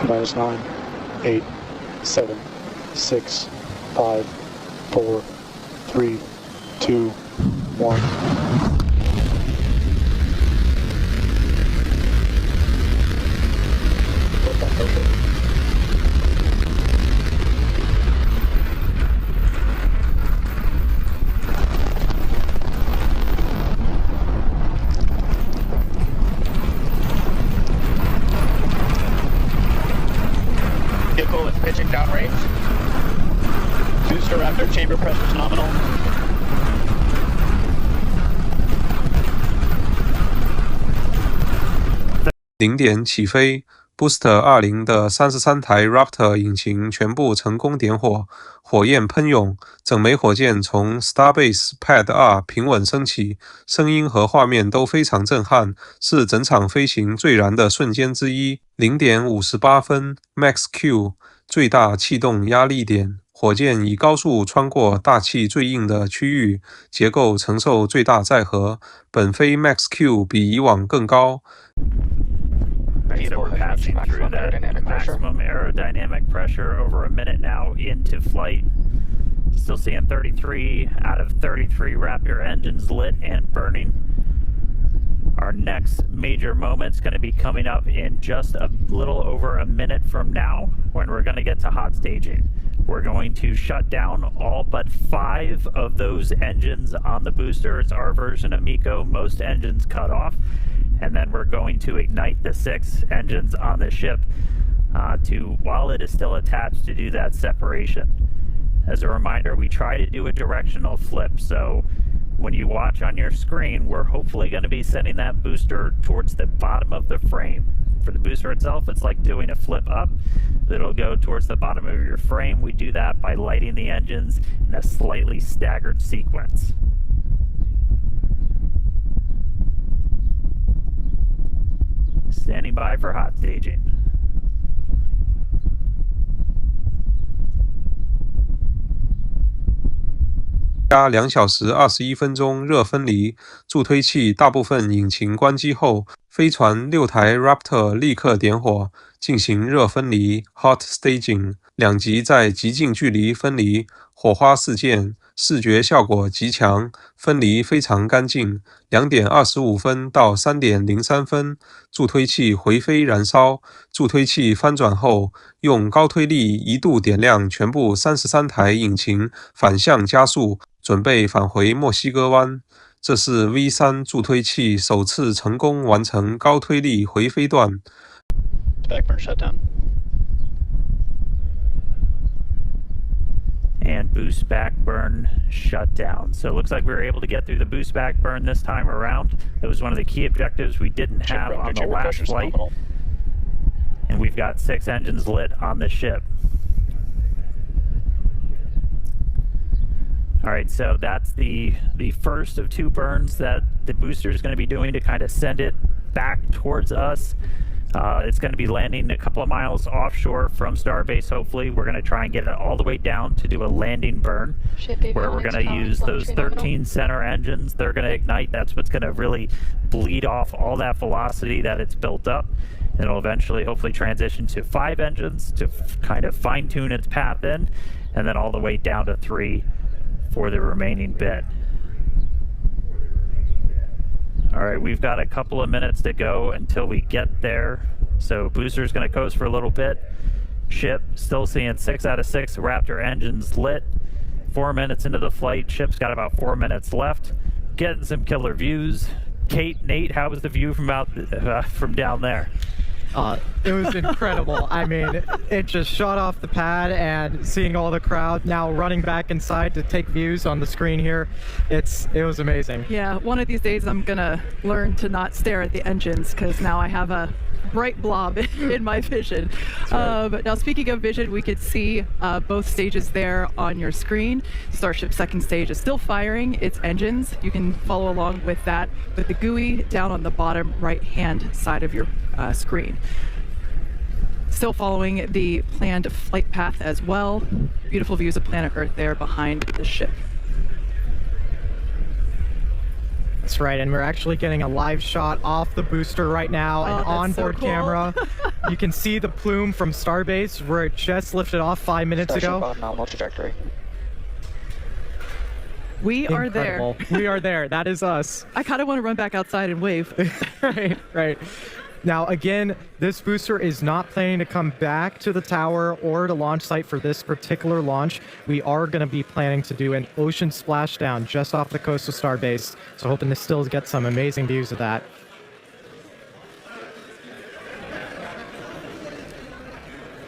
-9, 8, 7, 6, 5, 4, 3, 2, 1. Vehicle is pitching downrange. Booster after chamber pressure is nominal. 0点起飞 ，Booster 20的33台 Raptor 引擎全部成功点火，火焰喷涌，整枚火箭从 Starbase Pad 2平稳升起，声音和画面都非常震撼，是整场飞行最燃的瞬间之一。0点58分 ，Max Q 最大气动压力点。火箭以高速穿过大气最硬的区域，结构承受最大载荷。本飞 Max Q 比以往更高。So we're passing through that maximum aerodynamic pressure over a minute now into flight. Still seeing 33 out of 33 Raptor engines lit and burning. Our next major moment's going to be coming up in just a little over a minute from now when we're going to get to hot staging. We're going to shut down all but 5 of those engines on the booster. It's our version of MECO, most engines cut off. And then we're going to ignite the 6 engines on the ship while it is still attached, to do that separation. As a reminder, we try to do a directional flip, so when you watch on your screen, we're hopefully going to be sending that booster towards the bottom of the frame. For the booster itself, it's like doing a flip up. It'll go towards the bottom of your frame. We do that by lighting the engines in a slightly staggered sequence. Standing by for hot staging. 加2小时21分钟热分离，助推器大部分引擎关机后，飞船6台 Raptor 立刻点火，进行热分离 （Hot Staging）。2级在极近距离分离，火花四溅，视觉效果极强，分离非常干净。2点25分到3点03分，助推器回飞燃烧，助推器翻转后，用高推力一度点亮全部33台引擎，反向加速，准备返回墨西哥湾。这是 V3 助推器首次成功完成高推力回飞段。Backburn shutdown. And boost back burn shut down. So it looks like we were able to get through the boost back burn this time around. That was one of the key objectives we didn't have on the last flight. And we've got 6 engines lit on the ship. All right, so that's the first of 2 burns that the booster is going to be doing to kind of send it back towards us. It's going to be landing a couple of miles offshore from Starbase, hopefully. We're going to try and get it all the way down to do a landing burn, where we're going to use those 13 center engines. They're going to ignite. That's what's going to really bleed off all that velocity that it's built up. And it'll eventually, hopefully, transition to 5 engines to kind of fine-tune its path in, and then all the way down to 3 for the remaining bit. All right, we've got a couple of minutes to go until we get there. So booster's going to coast for a little bit. Ship still seeing 6 out of 6 Raptor engines lit. 4 minutes into the flight, ship's got about 4 minutes left. Getting some killer views. Kate, Nate, how was the view from down there? It was incredible. I mean, it just shot off the pad, and seeing all the crowd now running back inside to take views on the screen here, it was amazing. Yeah, one of these days I'm gonna learn to not stare at the engines, because now I have a bright blob in my vision. Right. But now, speaking of vision, we could see both stages there on your screen. Starship's second stage is still firing its engines. You can follow along with that with the GUI down on the bottom right hand side of your screen. Still following the planned flight path as well. Beautiful views of planet Earth there behind the ship. That's right, and we're actually getting a live shot off the booster right now, an onboard camera. You can see the plume from Starbase where it just lifted off 5 minutes ago. Nominal trajectory. We are there. We are there. That is us. I kind of want to run back outside and wave. Right. Now, again, this booster is not planning to come back to the tower or the launch site for this particular launch. We are going to be planning to do an ocean splashdown just off the coast of Starbase. So hoping to still get some amazing views of that.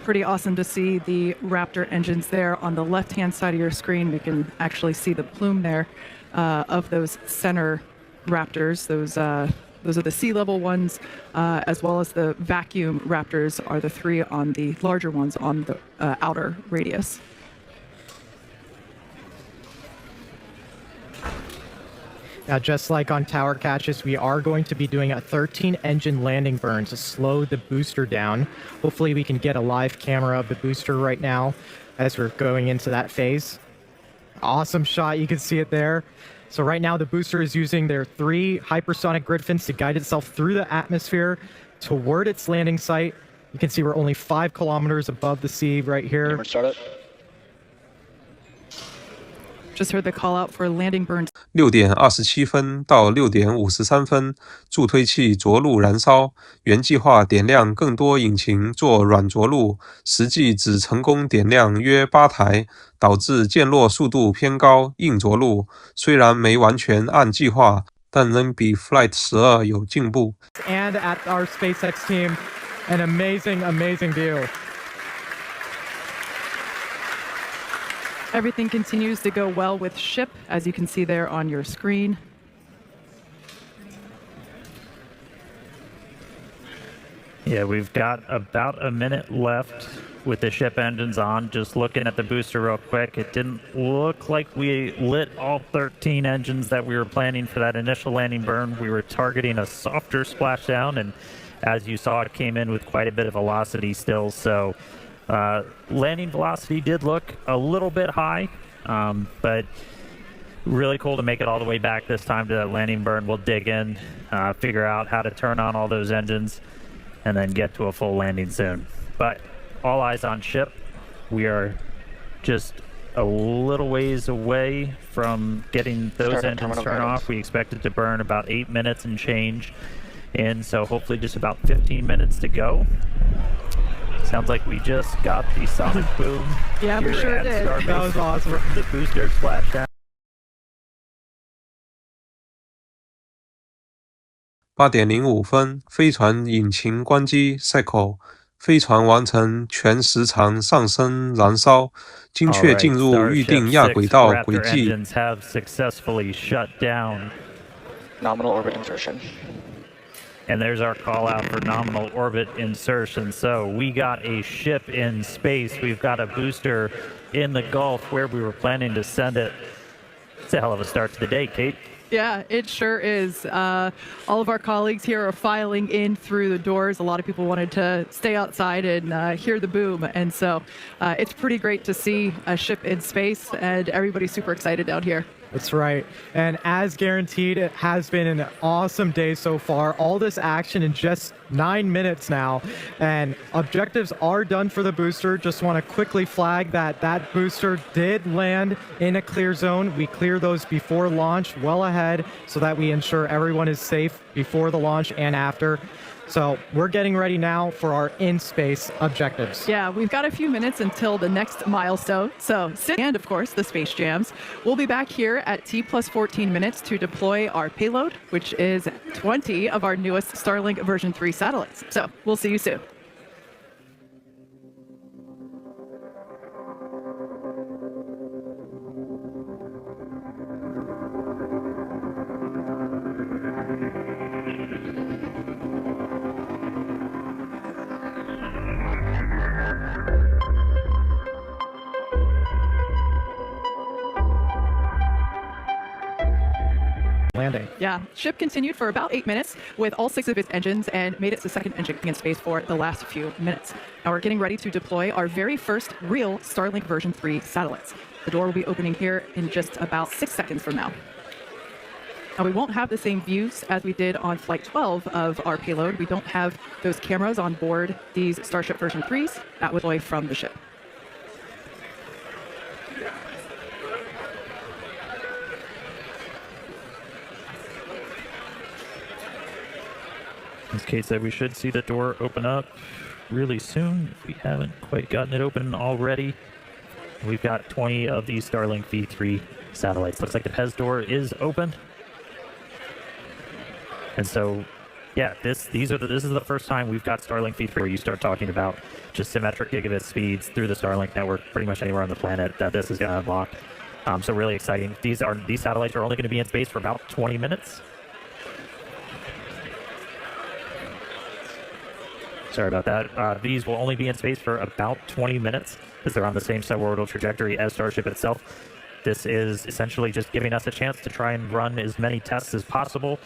Pretty awesome to see the Raptor engines there on the left-hand side of your screen. We can actually see the plume there of those center Raptors. Those are the sea level ones, as well as the vacuum Raptors are the three on the larger ones on the outer radius. Now, just like on tower catches, we are going to be doing a 13 engine landing burn to slow the booster down. Hopefully we can get a live camera of the booster right now as we're going into that phase. Awesome shot, you can see it there. So right now the booster is using their 3 hypersonic grid fins to guide itself through the atmosphere toward its landing site. You can see we're only 5 kilometers above the sea right here. Start it. Just heard the call out for landing burns. 6点27分到6点53分，助推器着陆燃烧。原计划点亮更多引擎做软着陆，实际只成功点亮约8台，导致降落速度偏高，硬着陆。虽然没完全按计划，但仍比 Flight 12有进步。And at our SpaceX team, an amazing view. Everything continues to go well with ship, as you can see there on your screen. Yeah, we've got about a minute left with the ship engines on. Just looking at the booster real quick, it didn't look like we lit all 13 engines that we were planning for that initial landing burn. We were targeting a softer splashdown, and as you saw, it came in with quite a bit of velocity still. So landing velocity did look a little bit high, but really cool to make it all the way back this time to that landing burn. We'll dig in, figure out how to turn on all those engines, and then get to a full landing soon. But all eyes on ship. We are just a little ways away from getting those engines turned off. We expect it to burn about 8 minutes and change in, so hopefully just about 15 minutes to go. Sounds like we just got the sonic boom. Yeah, we sure did. That was awesome. The booster splashdown. 8点05分，飞船引擎关机 cycle， 飞船完成全时长上升燃烧，精确进入预定亚轨道轨迹。Engines have successfully shut down. Nominal orbit insertion. And there's our call out for nominal orbit insertion. So we got a ship in space. We've got a booster in the Gulf where we were planning to send it. It's a hell of a start to the day, Kate. Yeah, it sure is. All of our colleagues here are filing in through the doors. A lot of people wanted to stay outside and hear the boom. And so it's pretty great to see a ship in space, and everybody's super excited down here. That's right. And as guaranteed, it has been an awesome day so far. All this action in just 9 minutes now. And objectives are done for the booster. Just want to quickly flag that that booster did land in a clear zone. We clear those before launch, well ahead, so that we ensure everyone is safe before the launch and after. So we're getting ready now for our in-space objectives. Yeah, we've got a few minutes until the next milestone. So, and of course, the Space Jams. We'll be back here at T plus 14 minutes to deploy our payload, which is 20 of our newest Starlink version 3 satellites. So we'll see you soon. Landing. Yeah, ship continued for about 8 minutes with all 6 of its engines and made it the second engine in space for the last few minutes. Now we're getting ready to deploy our very first real Starlink version 3 satellites. The door will be opening here in just about 6 seconds from now. Now, we won't have the same views as we did on Flight 12 of our payload. We don't have those cameras on board these Starship version 3s. That was away from the ship. In this case, we should see the door open up really soon. If we haven't quite gotten it open already. We've got 20 of these Starlink V3 satellites. Looks like the PEZ door is open. And so, yeah, this is the first time we've got Starlink V3 where you start talking about just symmetric gigabit speeds through the Starlink network pretty much anywhere on the planet that this is going to unlock. So really exciting. These satellites are only going to be in space for about 20 minutes. Sorry about that. These will only be in space for about 20 minutes as they're on the same suborbital trajectory as Starship itself. This is essentially just giving us a chance to try and run as many tests as possible.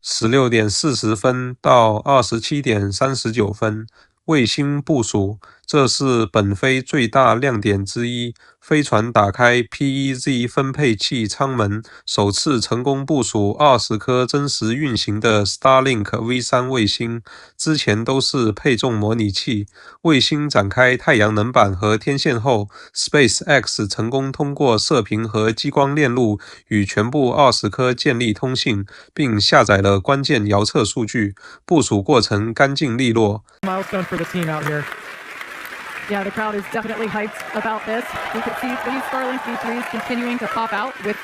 16点40分到27点39分，卫星部署，这是本飞最大亮点之一。飞船打开 PEZ 分配器舱门，首次成功部署20颗真实运行的 Starlink V3 卫星，之前都是配重模拟器。卫星展开太阳能板和天线后 ，SpaceX 成功通过射频和激光链路与全部20颗建立通信，并下载了关键遥测数据。部署过程干净利落。Milestone for the team out here. Yeah, the crowd is definitely hyped about this. We could see 3 Starlink V3s continuing to pop out with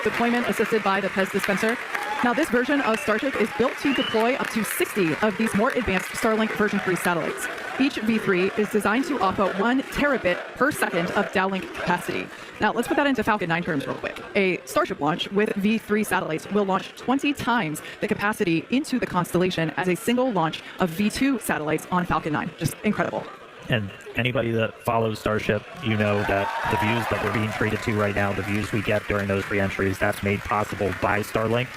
deployment assisted by the PEZ dispenser. Now, this version of Starship is built to deploy up to 60 of these more advanced Starlink version 3 satellites. Each V3 is designed to offer 1 terabit per second of downlink capacity. Now, let's put that into Falcon 9 terms real quick. A Starship launch with V3 satellites will launch 20 times the capacity into the constellation as a single launch of V2 satellites on Falcon 9. Just incredible. And anybody that follows Starship, you know that the views that we're being treated to right now, the views we get during those re-entries, that's made possible by Starlink.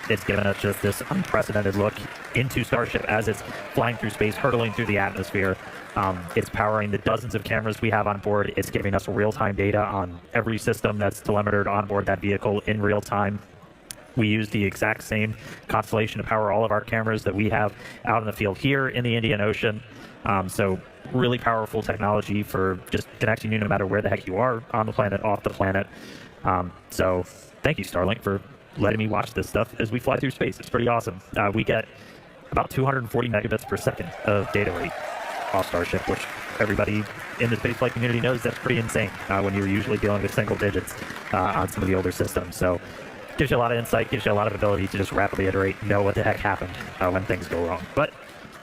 It's given us just this unprecedented look into Starship as it's flying through space, hurtling through the atmosphere. It's powering the dozens of cameras we have on board. It's giving us real-time data on every system that's telemetered on board that vehicle in real time. We use the exact same constellation to power all of our cameras that we have out in the field here in the Indian Ocean. So really powerful technology for just connecting you no matter where the heck you are on the planet, off the planet. So thank you, Starlink, for letting me watch this stuff as we fly through space. It's pretty awesome. We get about 240 megabits per second of data rate off Starship, which everybody in the spaceflight community knows that's pretty insane when you're usually dealing with single digits on some of the older systems. So gives you a lot of insight, gives you a lot of ability to just rapidly iterate, know what the heck happened when things go wrong. But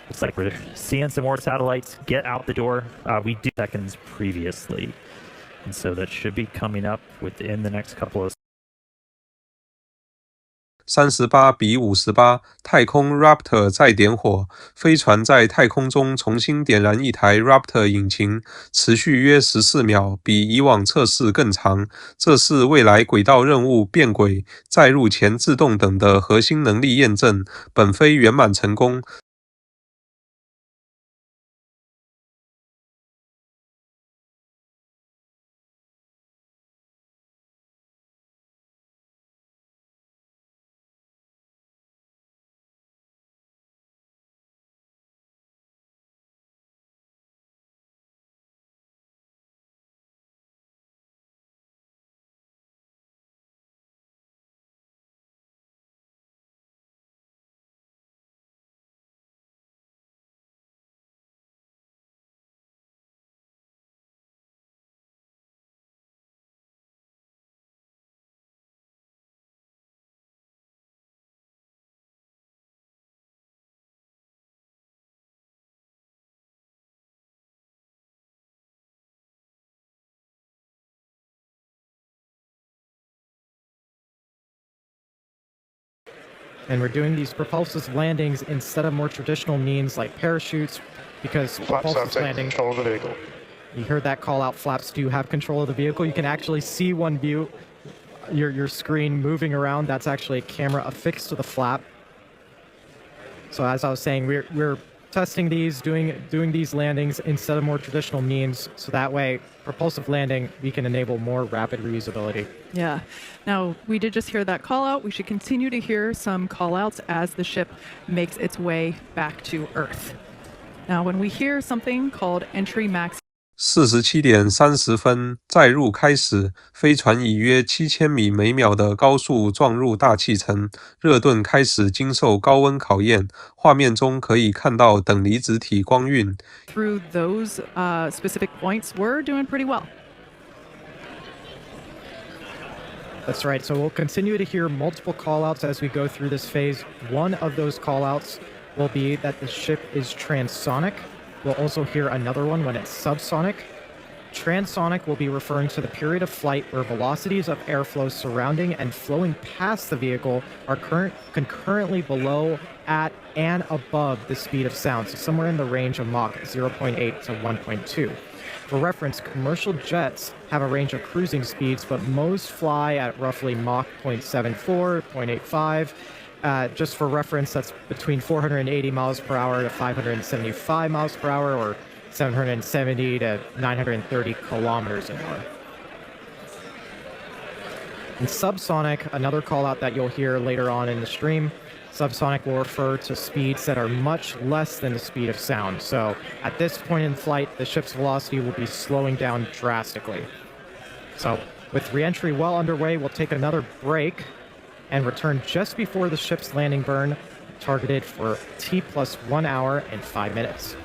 looks like we're seeing some more satellites get out the door. We do seconds previously, and so that should be coming up within the next couple of 38比58，太空 Raptor 再点火，飞船在太空中重新点燃一台 Raptor 引擎，持续约14秒，比以往测试更长。这是未来轨道任务、变轨、载入前自动等的核心能力验证。本飞圆满成功。And we're doing these propulsive landings instead of more traditional means like parachutes, because propulsive landing, control of the vehicle. You heard that call out, flaps do have control of the vehicle. You can actually see one view, your screen moving around. That's actually a camera affixed to the flap. So as I was saying, we're testing these, doing these landings instead of more traditional means, so that way, propulsive landing, we can enable more rapid reusability. Yeah. Now, we did just hear that call out. We should continue to hear some call outs as the ship makes its way back to Earth. Now, when we hear something called entry max 47点30分，载入开始，飞船以约7000米每秒的高速撞入大气层，热盾开始经受高温考验。画面中可以看到等离子体光晕。through those specific points, we're doing pretty well. That's right. So we'll continue to hear multiple callouts as we go through this phase. One of those callouts will be that the ship is transonic. We'll also hear another one when it's subsonic. Transonic will be referring to the period of flight where velocities of airflow surrounding and flowing past the vehicle are concurrently below, at, and above the speed of sound, so somewhere in the range of Mach 0.8 to 1.2. For reference, commercial jets have a range of cruising speeds, but most fly at roughly Mach 0.74, 0.85. Just for reference, that's between 480 miles per hour to 575 miles per hour, or 770 to 930 kilometers an hour. And subsonic, another call out that you'll hear later on in the stream, subsonic will refer to speeds that are much less than the speed of sound. So at this point in flight, the ship's velocity will be slowing down drastically. So with re-entry well underway, we'll take another break and return just before the ship's landing burn, targeted for T plus 1 hour and 5 minutes.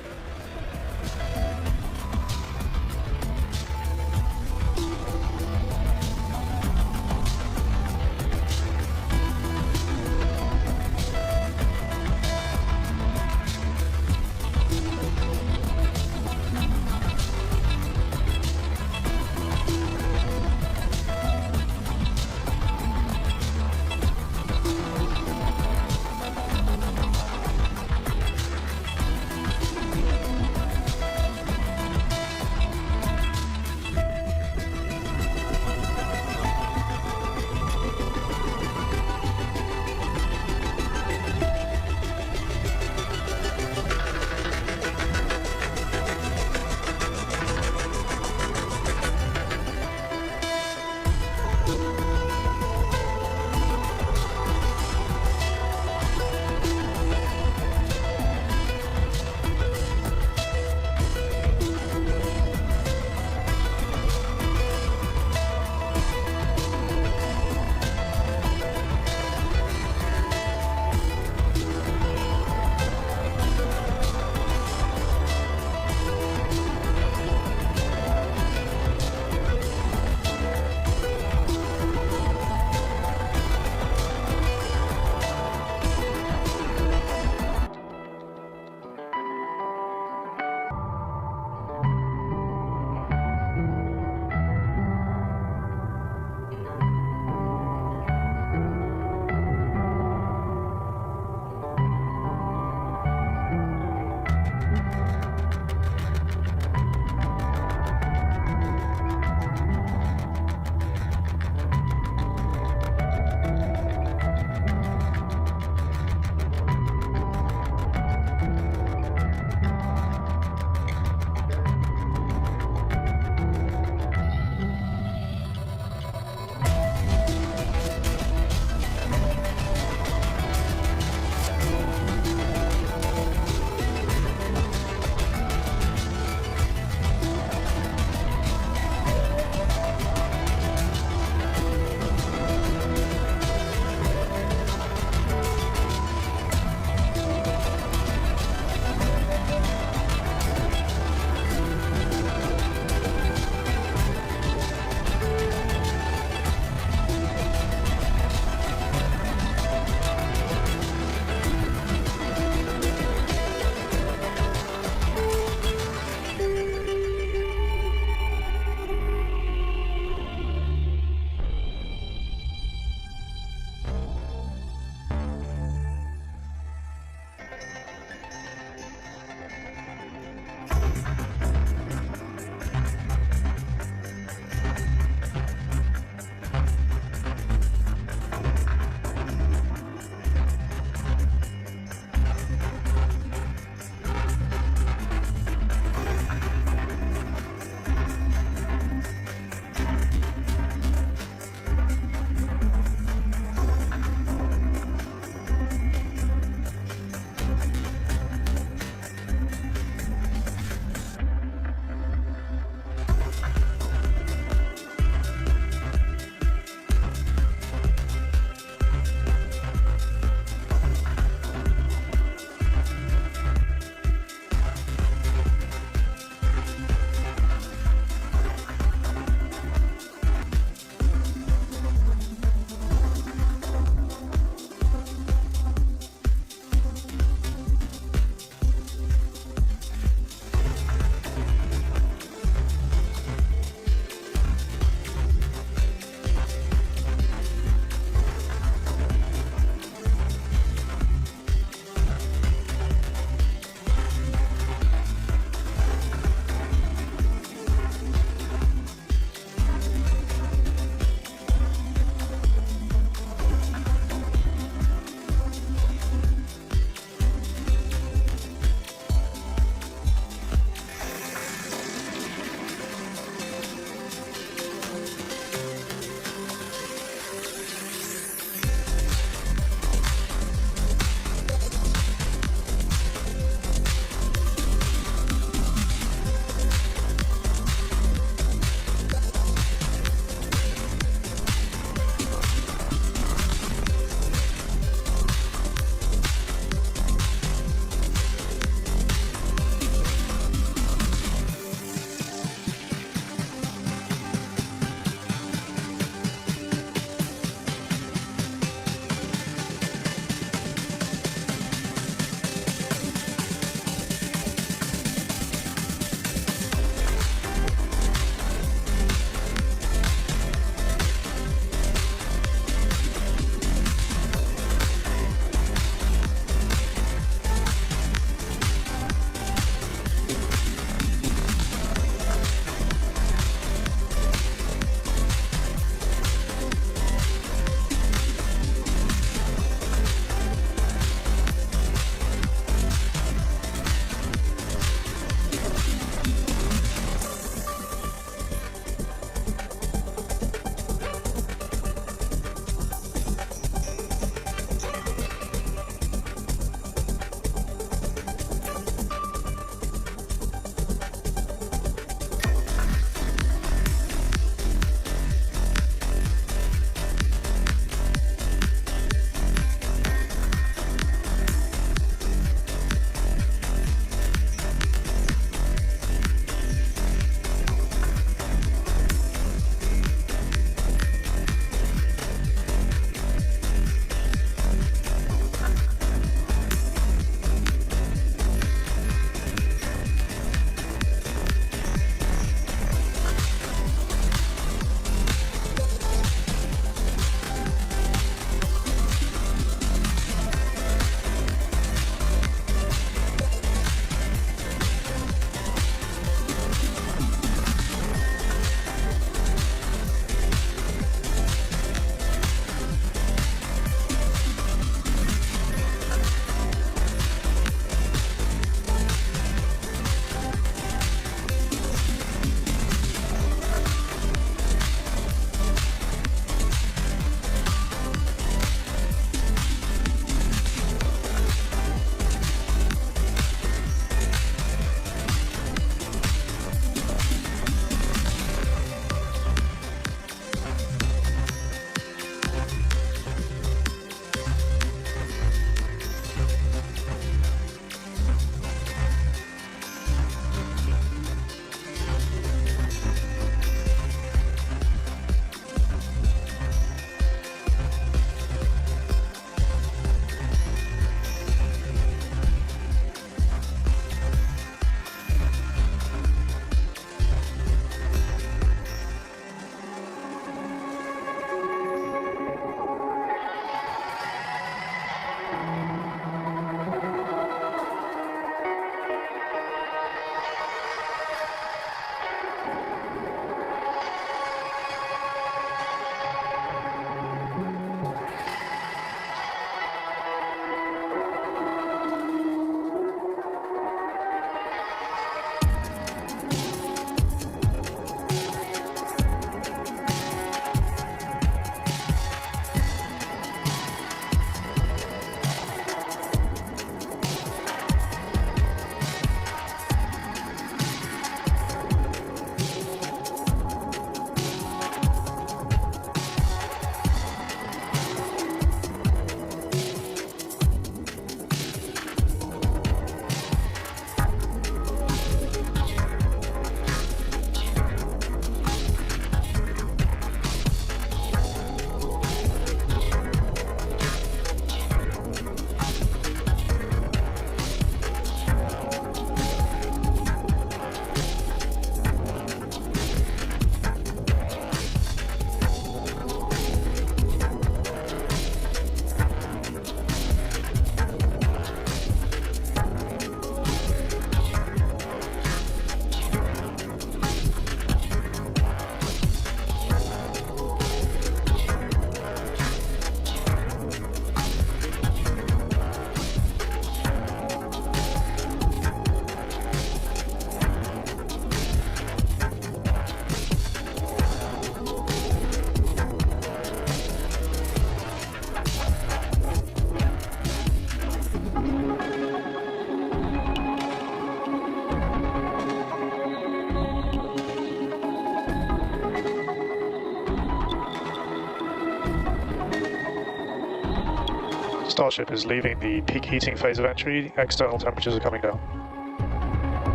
Starship is leaving the peak heating phase of entry. External temperatures are coming down.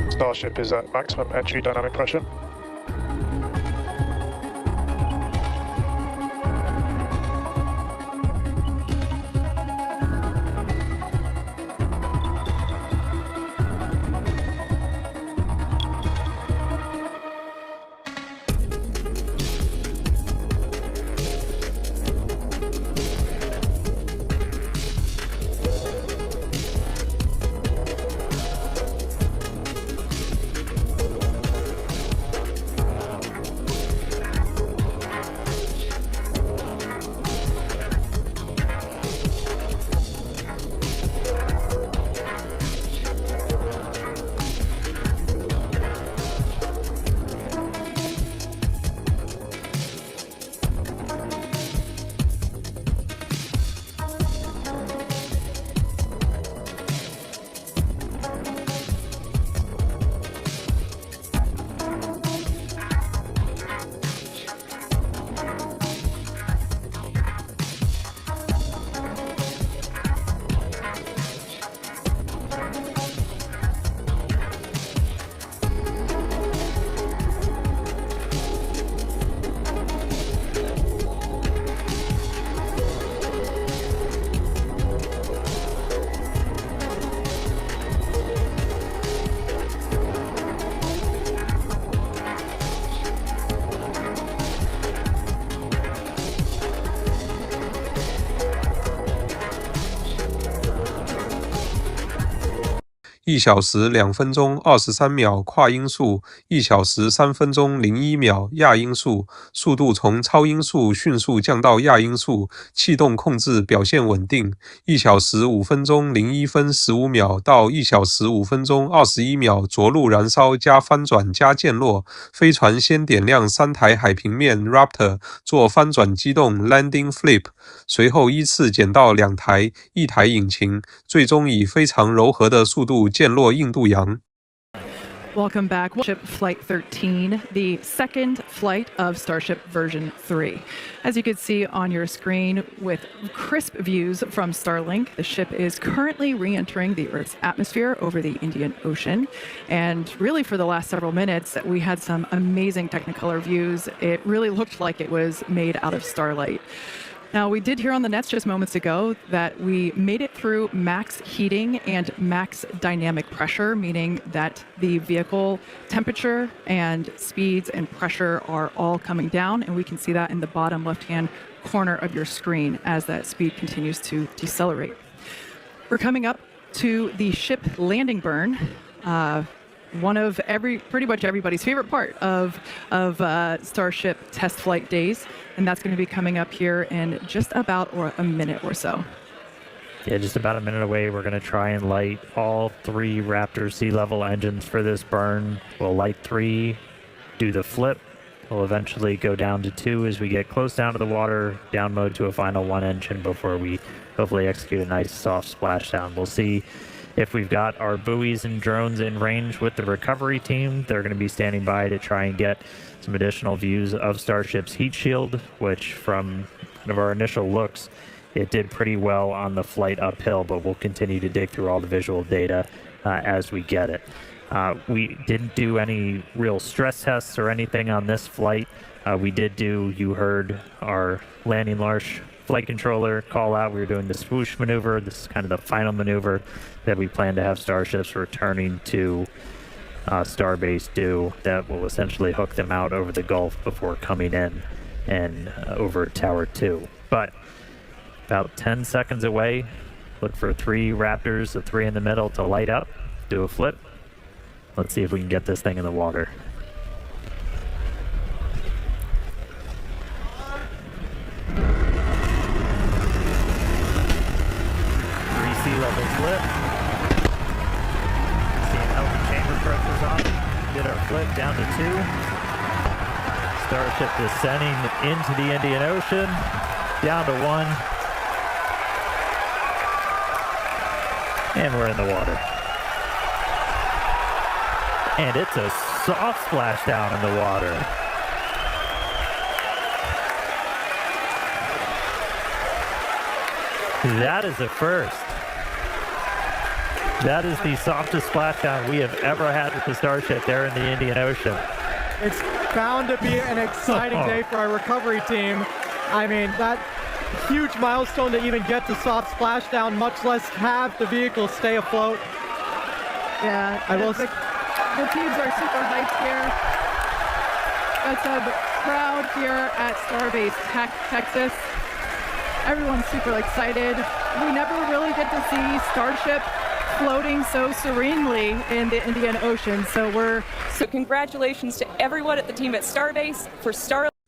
Starship is at maximum entry dynamic pressure.1小时2分钟23秒跨音速，1小时3分钟01秒亚音速，速度从超音速迅速降到亚音速，气动控制表现稳定。1小时5分钟01分15秒到1小时5分钟21秒着陆燃烧加翻转加降落，飞船先点亮3台海平面 Raptor 做翻转机动 Landing Flip， 随后依次减到2台，1台引擎，最终以非常柔和的速度降落印度洋。Welcome back. Ship Flight 13, the second flight of Starship version 3. As you can see on your screen with crisp views from Starlink, the ship is currently re-entering the Earth's atmosphere over the Indian Ocean. And really for the last several minutes, we had some amazing Technicolor views. It really looked like it was made out of starlight. Now, we did hear on the nets just moments ago that we made it through max heating and max dynamic pressure, meaning that the vehicle temperature and speeds and pressure are all coming down, and we can see that in the bottom left-hand corner of your screen as that speed continues to decelerate. We're coming up to the ship landing burn. One of pretty much everybody's favorite part of Starship test flight days, and that's going to be coming up here in just about a minute or so. Yeah, just about a minute away. We're going to try and light all 3 Raptor sea level engines for this burn. We'll light 3, do the flip. We'll eventually go down to 2 as we get close down to the water, down mode to a final 1 engine before we hopefully execute a nice soft splashdown. We'll see if we've got our buoys and drones in range with the recovery team. They're going to be standing by to try and get some additional views of Starship's heat shield, which from one of our initial looks, it did pretty well on the flight uphill, but we'll continue to dig through all the visual data as we get it. We didn't do any real stress tests or anything on this flight. We did do, you heard our landing Larch flight controller call out. We were doing the swoosh maneuver. This is kind of the final maneuver that we plan to have Starships returning to Starbase do, that will essentially hook them out over the Gulf before coming in and over Tower 2. But about 10 seconds away, look for 3 Raptors, the 3 in the middle to light up, do a flip. Let's see if we can get this thing in the water. Sea level flip. Seeing healthy chamber pressures on. Did our flip down to 2. Starship descending into the Indian Ocean, down to 1. And we're in the water. And it's a soft splashdown in the water. That is a first. That is the softest splashdown we have ever had with the Starship there in the Indian Ocean. It's bound to be an exciting day for our recovery team. I mean, that huge milestone to even get to soft splashdown, much less have the vehicle stay afloat. Yeah, the teams are super hyped here. That's a crowd here at Starbase Texas. Everyone's super excited. We never really get to see Starship floating so serenely in the Indian Ocean, So congratulations to everyone at the team at Starbase for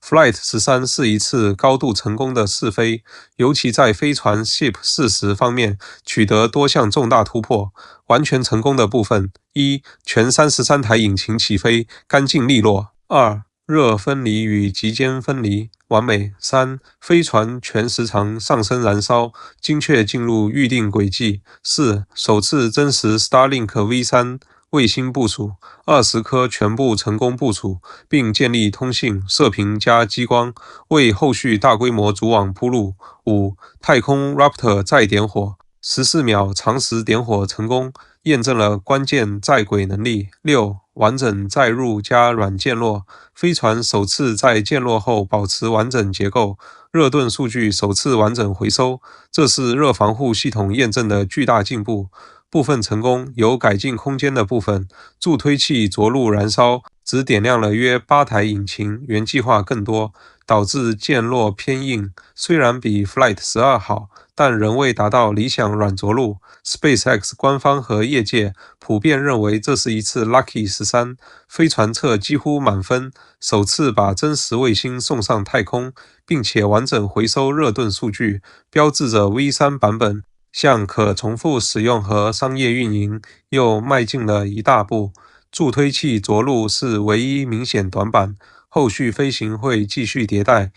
Flight 13是一次高度成功的试飞，尤其在飞船 Ship 40方面取得多项重大突破。完全成功的部分：一、全33台引擎起飞干净利落；二、热分离与极间分离完美；三、飞船全时长上升燃烧，精确进入预定轨迹；四、首次真实 Starlink V3卫星部署，20颗全部成功部署，并建立通信、射频加激光，为后续大规模组网铺路。5. 太空 Raptor 再点火，14秒长时点火成功，验证了关键在轨能力。6. 完整载入加软降落，飞船首次在降落后保持完整结构，热盾数据首次完整回收，这是热防护系统验证的巨大进步。部分成功，有改进空间的部分，助推器着陆燃烧，只点亮了约8台引擎，原计划更多，导致降落偏硬。虽然比 Flight 12好，但仍未达到理想软着陆。SpaceX 官方和业界普遍认为这是一次 Lucky 13，飞船侧几乎满分，首次把真实卫星送上太空，并且完整回收热盾数据，标志着 V3 版本向可重复使用和商业运营又迈进了一大步。助推器着陆是唯一明显短板，后续飞行会继续迭代，